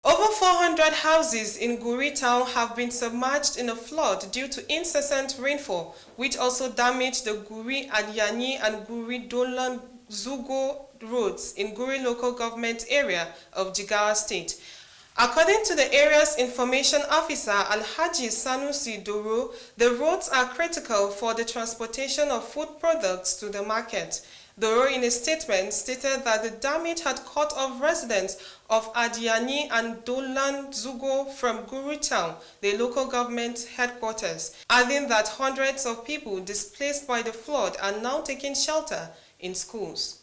Over 400 houses in Guri town have been submerged in a flood due to incessant rainfall, which also damaged the Guri Adyani and Guri Dolan Zugo roads in Guri local government area of Jigawa state. According to the area's information officer Alhaji Sanusi Doro, the roads are critical for the transportation of food products to the market. Doro, in a statement, stated that the damage had cut off residents of Adiani and Dolan Zugo from Guru town, the local government headquarters, adding that hundreds of people displaced by the flood are now taking shelter in schools.